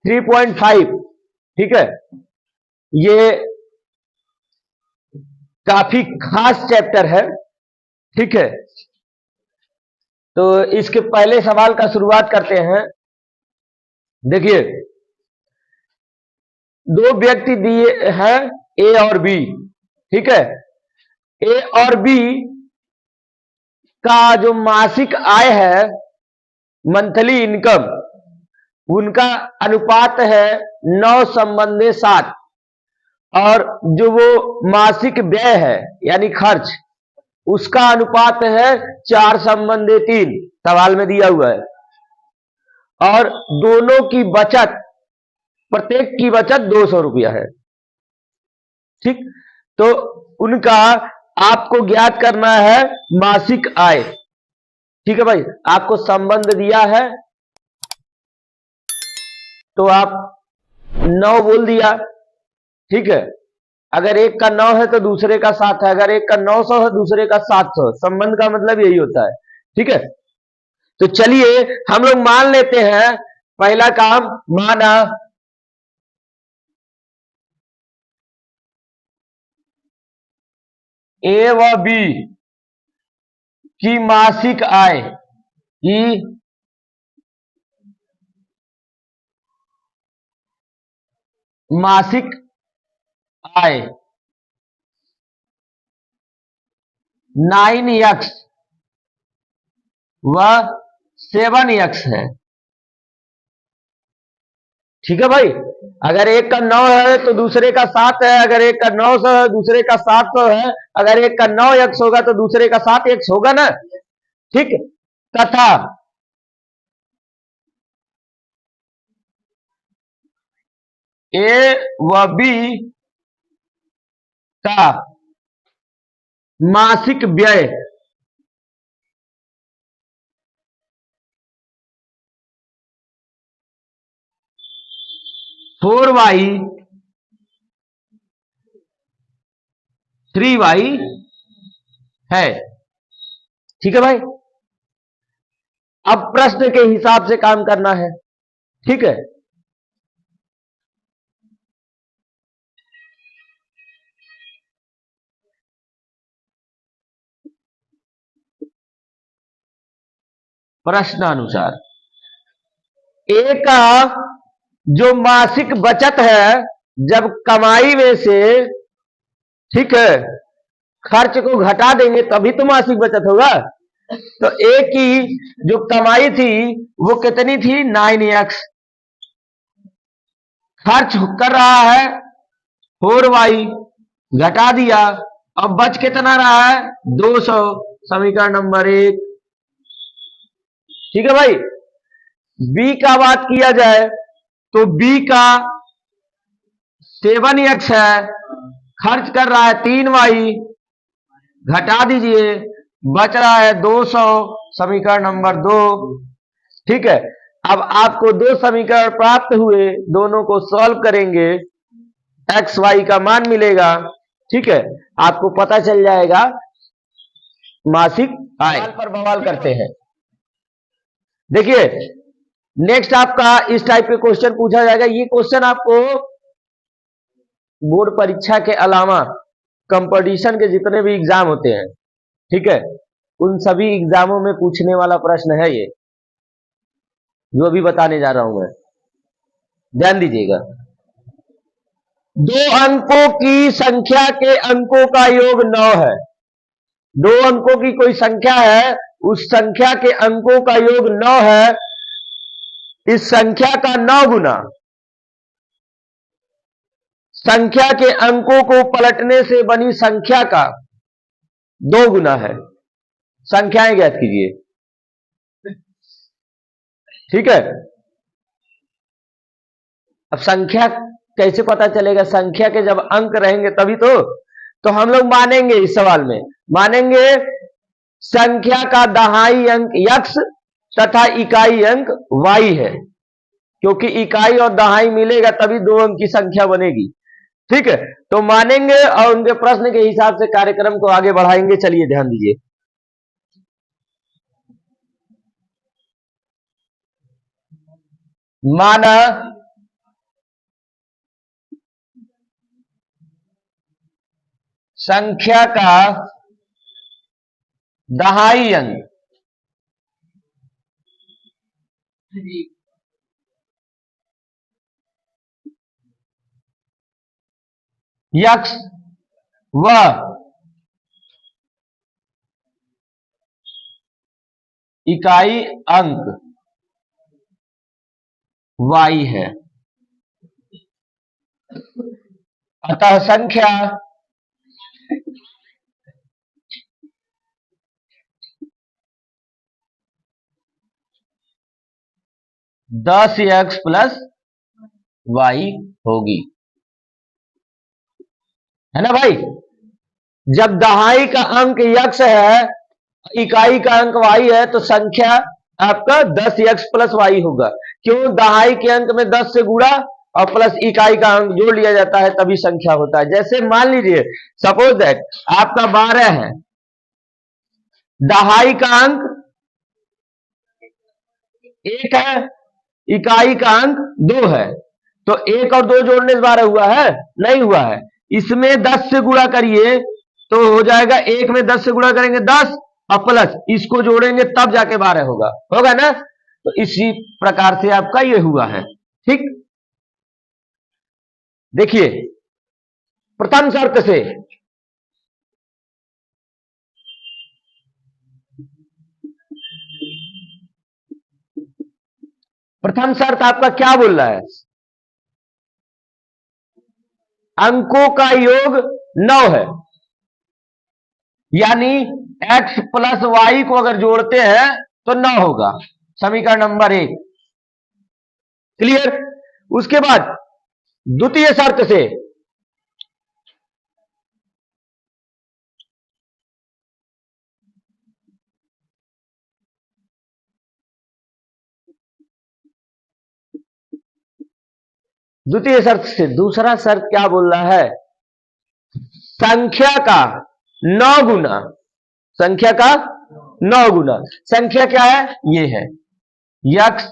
3.5, ठीक है। ये काफी खास चैप्टर है, ठीक है। तो इसके पहले सवाल का शुरुआत करते हैं। देखिए, दो व्यक्ति दिए हैं ए और बी, ठीक है। ए और बी का जो मासिक आय है, मंथली इनकम, उनका अनुपात है 9:7। और जो वो मासिक व्यय है यानी खर्च, उसका अनुपात है 4:3, सवाल में दिया हुआ है। और दोनों की बचत, प्रत्येक की बचत 200 रुपया है, ठीक। तो उनका आपको ज्ञात करना है मासिक आय, ठीक है भाई। आपको संबंध दिया है तो आप 9 बोल दिया, ठीक है। अगर एक का 9 है तो दूसरे का 7 है, अगर एक का 900 है दूसरे का 700। संबंध का मतलब यही होता है, ठीक है। तो चलिए हम लोग मान लेते हैं, पहला काम माना ए व बी की मासिक आय की मासिक आय 9x व 7x है, ठीक है भाई। अगर एक का 9 है तो दूसरे का 7 है, अगर एक का 900 है दूसरे का 700 है, अगर एक का 9x होगा तो दूसरे का 7x होगा ना, ठीक। तथा ए व बी का मासिक व्यय 4y 3y है, ठीक है भाई। अब प्रश्न के हिसाब से काम करना है, ठीक है। प्रश्नानुसार ए का जो मासिक बचत है, जब कमाई में से, ठीक है, खर्च को घटा देंगे तभी तो मासिक बचत होगा। तो ए की जो कमाई थी वो कितनी थी, 9x। खर्च कर रहा है 4y, घटा दिया, अब बच कितना रहा है 200, समीकरण नंबर 1, ठीक है भाई। बी का बात किया जाए तो बी का 7x है, खर्च कर रहा है 3y, घटा दीजिए, बच रहा है 200, समीकरण नंबर 2, ठीक है। अब आपको दो समीकरण प्राप्त हुए, दोनों को सॉल्व करेंगे, एक्स वाई का मान मिलेगा, ठीक है। आपको पता चल जाएगा मासिक आय। पर बवाल करते हैं। देखिए, नेक्स्ट आपका इस टाइप के क्वेश्चन पूछा जाएगा। ये क्वेश्चन आपको बोर्ड परीक्षा के अलावा कंपटीशन के जितने भी एग्जाम होते हैं, ठीक है, उन सभी एग्जामों में पूछने वाला प्रश्न है ये, जो अभी बताने जा रहा हूं मैं, ध्यान दीजिएगा। 2 अंकों की संख्या के अंकों का योग 9 है। 2 अंकों की कोई संख्या है, उस संख्या के अंकों का योग 9 है। इस संख्या का 9 गुना संख्या के अंकों को पलटने से बनी संख्या का 2 गुना है। संख्याएं ज्ञात कीजिए, ठीक है। अब संख्या कैसे पता चलेगा, संख्या के जब अंक रहेंगे तभी तो हम लोग मानेंगे, इस सवाल में मानेंगे संख्या का दहाई अंक x तथा इकाई अंक y है, क्योंकि इकाई और दहाई मिलेगा तभी 2 अंक की संख्या बनेगी, ठीक है। तो मानेंगे और उनके प्रश्न के हिसाब से कार्यक्रम को आगे बढ़ाएंगे। चलिए ध्यान दीजिए। माना संख्या का दहाई अंक यक्स व इकाई अंक वाई है। अतः संख्या दस एक्स प्लस वाई होगी, है ना भाई। जब दहाई का अंक यक्स है, इकाई का अंक वाई है, तो संख्या आपका 10 एक्स प्लस वाई होगा। क्यों? दहाई के अंक में 10 से गुणा और प्लस इकाई का अंक जोड़ लिया जाता है, तभी संख्या होता है। जैसे मान लीजिए सपोज दैट आपका 12 है, दहाई का अंक 1 है, इकाई का अंक 2 है, तो 1 और 2 जोड़ने से 12 हुआ है? नहीं हुआ है। इसमें 10 से गुणा करिए तो हो जाएगा, 1 में 10 से गुणा करेंगे 10 और प्लस इसको जोड़ेंगे तब जाके 12 होगा ना। तो इसी प्रकार से आपका ये हुआ है। ठीक, देखिए प्रथम शर्त से प्रथम शर्त आपका क्या बोल रहा है? अंकों का योग 9 है, यानी x प्लस वाई को अगर जोड़ते हैं तो 9 होगा, समीकरण नंबर 1। क्लियर? उसके बाद द्वितीय शर्त से दूसरा शर्त क्या बोल रहा है? संख्या का 9 गुना, संख्या का 9 गुना, संख्या क्या है? ये है यक्स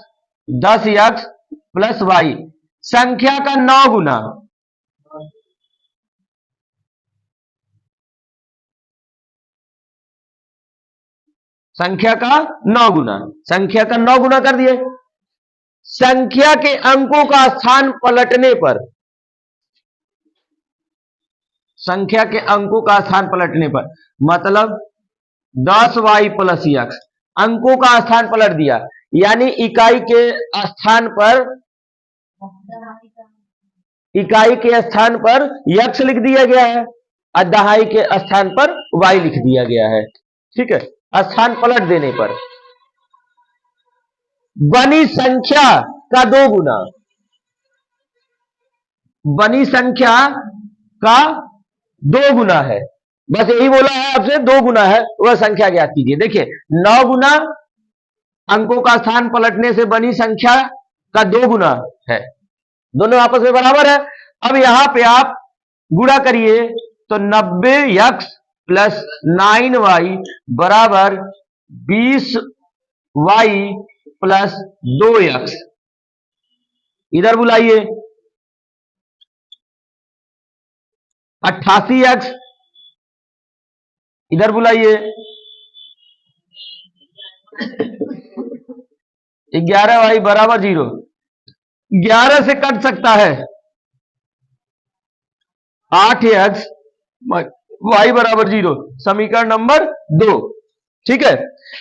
10 यक्स प्लस वाई, संख्या का 9 गुना, संख्या का 9 गुना, संख्या का 9 गुना कर दिए। संख्या के अंकों का स्थान पलटने पर, संख्या के अंकों का स्थान पलटने पर मतलब 10y प्लस यक्स, अंकों का स्थान पलट दिया, यानी इकाई के स्थान पर यक्स लिख दिया गया है और दहाई के स्थान पर वाई लिख दिया गया है। ठीक है, स्थान पलट देने पर बनी संख्या का 2 गुना, बनी संख्या का 2 गुना है, बस यही बोला है आपसे, 2 गुना है, वह संख्या ज्ञात कीजिए। देखिए 9 गुना अंकों का स्थान पलटने से बनी संख्या का 2 गुना है, दोनों आपस में बराबर है। अब यहां पे आप गुणा करिए तो 90 यक्स प्लस 9y बराबर 20y प्लस 2x, इधर बुलाइए 88x, इधर बुलाइए 11y बराबर 0, 11 से कट सकता है 8x y बराबर 0, समीकरण नंबर 2। ठीक है,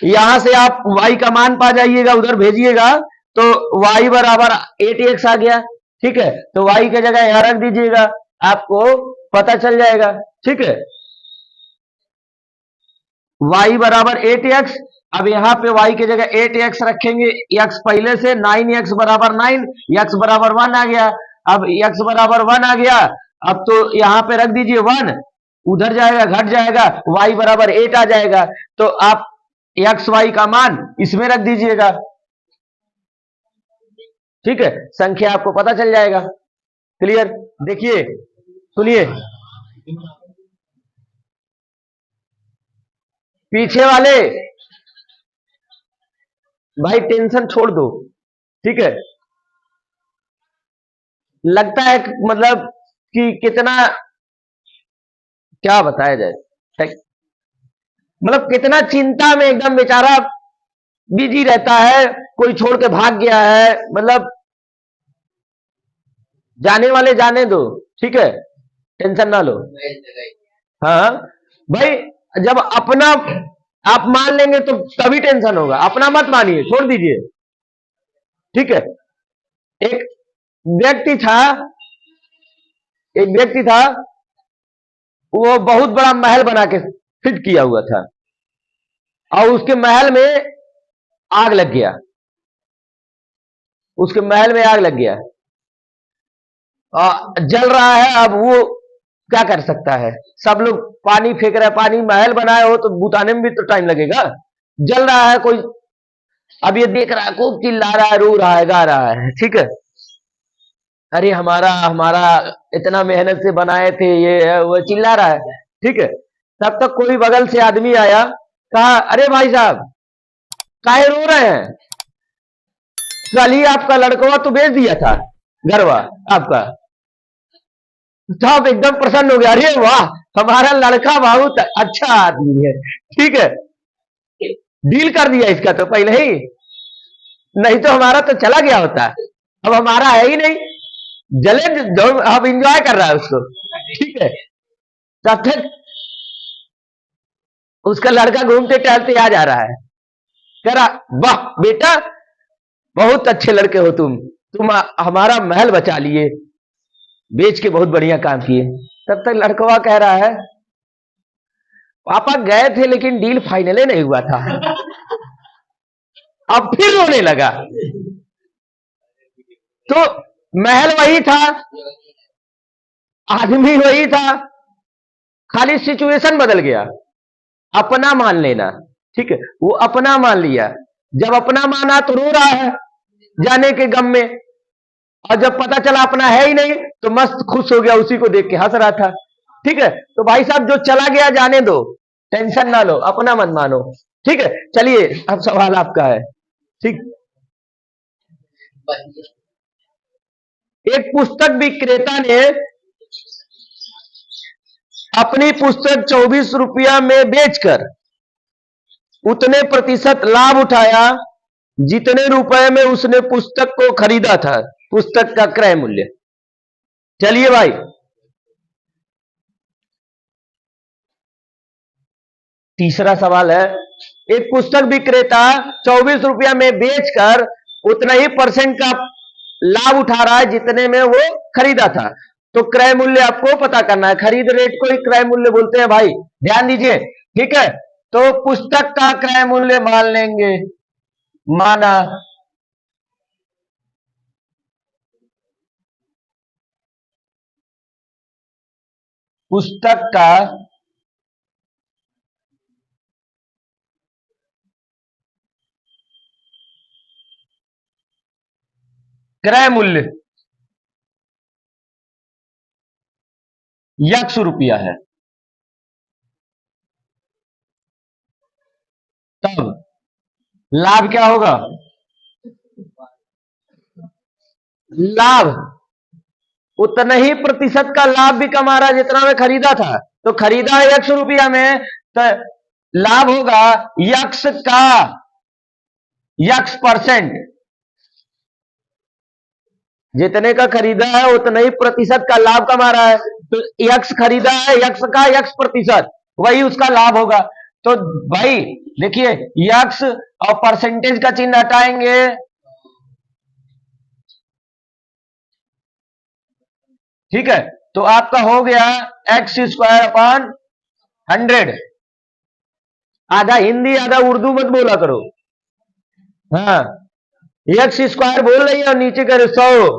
यहां से आप y का मान पा जाइएगा, उधर भेजिएगा तो y बराबर 8x आ गया। ठीक है, तो y की जगह यहां रख दीजिएगा, आपको पता चल जाएगा। ठीक है, y बराबर 8x, अब यहां पे y की जगह 8x रखेंगे, x पहले से 9x बराबर 9, x बराबर 1 आ गया। अब x बराबर 1 आ गया, अब तो यहां पे रख दीजिए 1, उधर जाएगा घट जाएगा, y बराबर 8 आ जाएगा, तो आप एक्स वाई का मान इसमें रख दीजिएगा। ठीक है, संख्या आपको पता चल जाएगा। क्लियर? देखिए सुनिए, पीछे वाले भाई टेंशन छोड़ दो। ठीक है, लगता है मतलब कि कितना क्या बताया जाए। मतलब कितना चिंता में एकदम बेचारा बिजी रहता है, कोई छोड़ के भाग गया है, मतलब जाने वाले जाने दो, ठीक है, टेंशन ना लो। हाँ भाई, जब अपना आप मान लेंगे तो तभी टेंशन होगा, अपना मत मानिए, छोड़ दीजिए, ठीक है। एक व्यक्ति था, एक व्यक्ति था, वो बहुत बड़ा महल बना के फिट किया हुआ था, और उसके महल में आग लग गया, उसके महल में आग लग गया, जल रहा है। अब वो क्या कर सकता है, सब लोग पानी फेंक रहे हैं, पानी, महल बनाए हो तो बुताने में भी तो टाइम लगेगा। जल रहा है, कोई अब ये देख रहा है, खूब चिल्ला रहा है, रो रहा है, गा रहा है, ठीक है। अरे हमारा हमारा इतना मेहनत से बनाए थे, ये है वो, चिल्ला रहा है, ठीक है। तब तक कोई बगल से आदमी आया, कहा अरे भाई साहब काहे रो रहे हैं, कल ही आपका लड़कवा तो बेच दिया था, घरवा आपका। साहब एकदम प्रसन्न हो गया, अरे वाह, हमारा लड़का बहुत अच्छा आदमी है, ठीक है, डील कर दिया इसका तो पहले ही, नहीं तो हमारा तो चला गया होता, अब हमारा है ही नहीं, जले जो अब इंजॉय कर रहा है उसको, ठीक है। तब तक उसका लड़का घूमते टहलते आ जा रहा है, कह रहा वाह बेटा, बहुत अच्छे लड़के हो तुम हमारा महल बचा लिए, बेच के बहुत बढ़िया काम किए। तब तक लड़कवा कह रहा है पापा गए थे लेकिन डील फाइनल नहीं हुआ था। अब फिर रोने लगा, तो महल वही था, आदमी वही था, खाली सिचुएशन बदल गया। अपना मान लेना, ठीक है, वो अपना मान लिया, जब अपना माना तो रो रहा है जाने के गम में, और जब पता चला अपना है ही नहीं तो मस्त खुश हो गया, उसी को देख के हंस रहा था, ठीक है। तो भाई साहब जो चला गया जाने दो, टेंशन ना लो, अपना मत मानो, ठीक है। चलिए अब सवाल आपका है, ठीक। एक पुस्तक विक्रेता ने अपनी पुस्तक 24 रुपया में बेचकर उतने प्रतिशत लाभ उठाया जितने रुपए में उसने पुस्तक को खरीदा था, पुस्तक का क्रय मूल्य। चलिए भाई, तीसरा सवाल है, एक पुस्तक विक्रेता 24 रुपया में बेचकर उतना ही परसेंट का लाभ उठा रहा है जितने में वो खरीदा था, तो क्रय मूल्य आपको पता करना है, खरीद रेट को ही क्रय मूल्य बोलते हैं भाई, ध्यान दीजिए, ठीक है। तो पुस्तक का क्रय मूल्य मान लेंगे, माना, पुस्तक का क्रय मूल्य ₹100 है, तब लाभ क्या होगा, लाभ उतना ही प्रतिशत का लाभ भी कमा रहा है जितना में खरीदा था, तो खरीदा है ₹100 में, तो लाभ होगा यक्स का यक्स परसेंट, जितने का खरीदा है उतना ही प्रतिशत का लाभ कमा रहा है, तो यक्स खरीदा है, यक्स का यक्स प्रतिशत, वही उसका लाभ होगा। तो भाई देखिए, यक्स और परसेंटेज का चिन्ह हटाएंगे, ठीक है, तो आपका हो गया x² / 100। आधा हिंदी आधा उर्दू मत बोला करो, हाँ, x² बोल रही है और नीचे करे 100,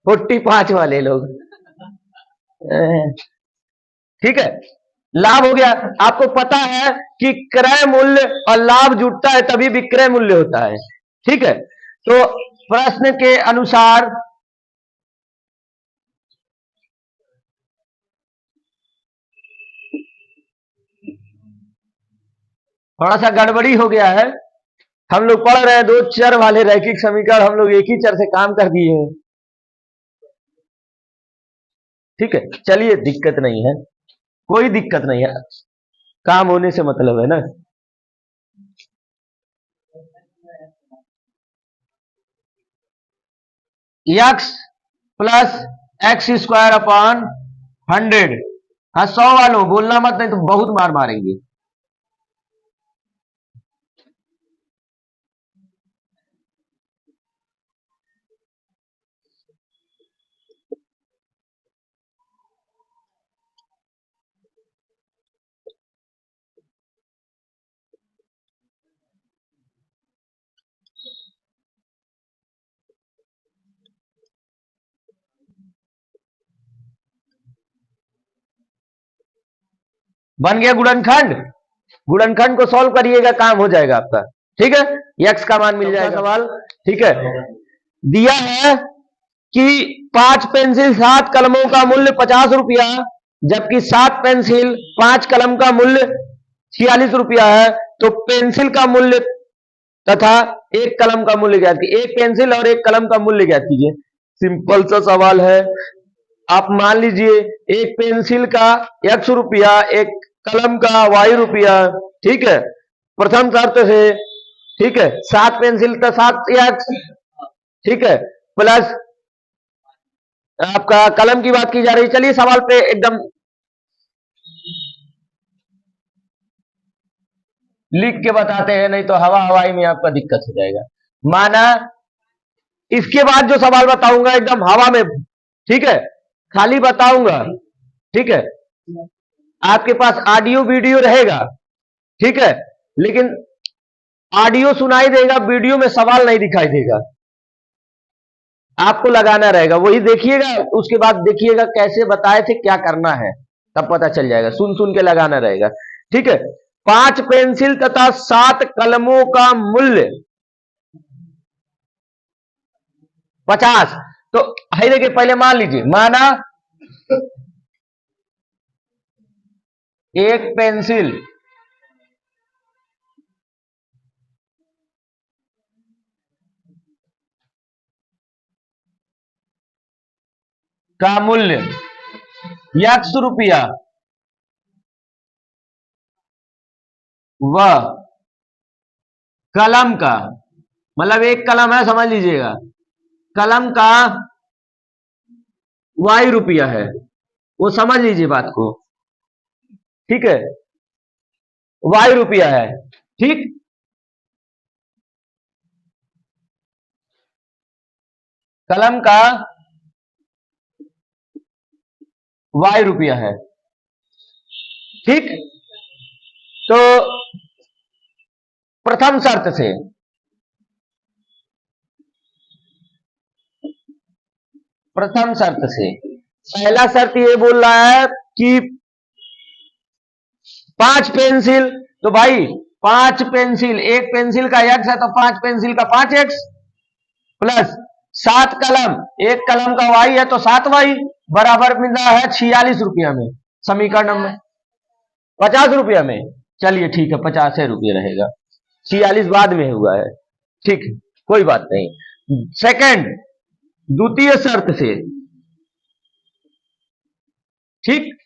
45 वाले लोग, ठीक है। लाभ हो गया, आपको पता है कि क्रय मूल्य और लाभ जुटता है तभी विक्रय मूल्य होता है, ठीक है। तो प्रश्न के अनुसार थोड़ा सा गड़बड़ी हो गया है, हम लोग पढ़ रहे हैं 2 चर वाले रैखिक समीकरण, हम लोग एक ही चर से काम कर दिए हैं, ठीक है, चलिए दिक्कत नहीं है, कोई दिक्कत नहीं है, काम होने से मतलब है ना। X plus x square upon 100। हाँ 100 वालों बोलना मत, नहीं तो बहुत मार मारेंगे। बन गया गुणनखंड, गुणनखंड को सॉल्व करिएगा, काम हो जाएगा आपका। ठीक है, एक्स का मान मिल जाएगा सवाल। ठीक है, दिया है कि 5 पेंसिल 7 कलमों का मूल्य 50 रुपया, जबकि 7 पेंसिल 5 कलम का मूल्य 46 रुपया है, तो पेंसिल का मूल्य तथा एक कलम का मूल्य ज्ञात कीजिए। एक पेंसिल और एक कलम का मूल्य ज्ञात कीजिए। सिंपल सा सवाल है। आप मान लीजिए एक पेंसिल का x रुपया, एक कलम का y रुपया। ठीक है, प्रथम शर्त से, ठीक है, 7 पेंसिल का 7x, ठीक है, प्लस आपका कलम की बात की जा रही। चलिए सवाल पे एकदम लिख के बताते हैं, नहीं तो हवा हवाई में आपका दिक्कत हो जाएगा। माना इसके बाद जो सवाल बताऊंगा एकदम हवा में, ठीक है, खाली बताऊंगा। ठीक है, आपके पास ऑडियो वीडियो रहेगा, ठीक है, लेकिन ऑडियो सुनाई देगा, वीडियो में सवाल नहीं दिखाई देगा। आपको लगाना रहेगा, वही देखिएगा, उसके बाद देखिएगा कैसे बताए थे, क्या करना है, तब पता चल जाएगा। सुन सुन के लगाना रहेगा। ठीक है, 5 पेंसिल तथा 7 कलमों का मूल्य 50। तो है देखिए, पहले मान लीजिए, माना एक पेंसिल का मूल्य x रुपया व कलम का, मतलब एक कलम है समझ लीजिएगा, कलम का y रुपया है, वो समझ लीजिए बात को। ठीक है, y रुपया है। ठीक, कलम का y रुपया है। ठीक, तो प्रथम शर्त से, प्रथम शर्त से पहला शर्त ये बोल रहा है कि 5 पेंसिल, तो भाई 5 पेंसिल, एक पेंसिल का x है तो 5 पेंसिल का 5x, प्लस 7 कलम, एक कलम का y है तो 7y, बराबर मिल रहा है 46 रुपया में, समीकरण में 50 रुपया में। चलिए ठीक है, 50 रुपये रहेगा, 46 बाद में हुआ है। ठीक है, कोई बात नहीं। सेकंड, द्वितीय शर्त से, ठीक,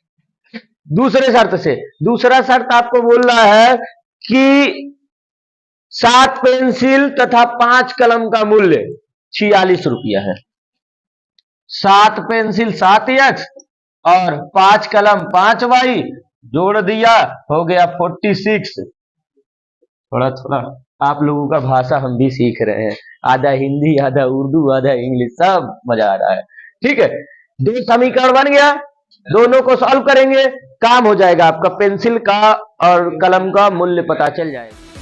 दूसरे शर्त से, दूसरा शर्त आपको बोल रहा है कि 7 पेंसिल तथा 5 कलम का मूल्य 46 रुपया है। 7 पेंसिल 7x और 5 कलम 5y, जोड़ दिया हो गया 46। थोड़ा थोड़ा आप लोगों का भाषा हम भी सीख रहे हैं, आधा हिंदी आधा उर्दू आधा इंग्लिश, सब मजा आ रहा है। ठीक है, 2 समीकरण बन गया, दोनों को सॉल्व करेंगे, काम हो जाएगा आपका, पेंसिल का और कलम का मूल्य पता चल जाएगा।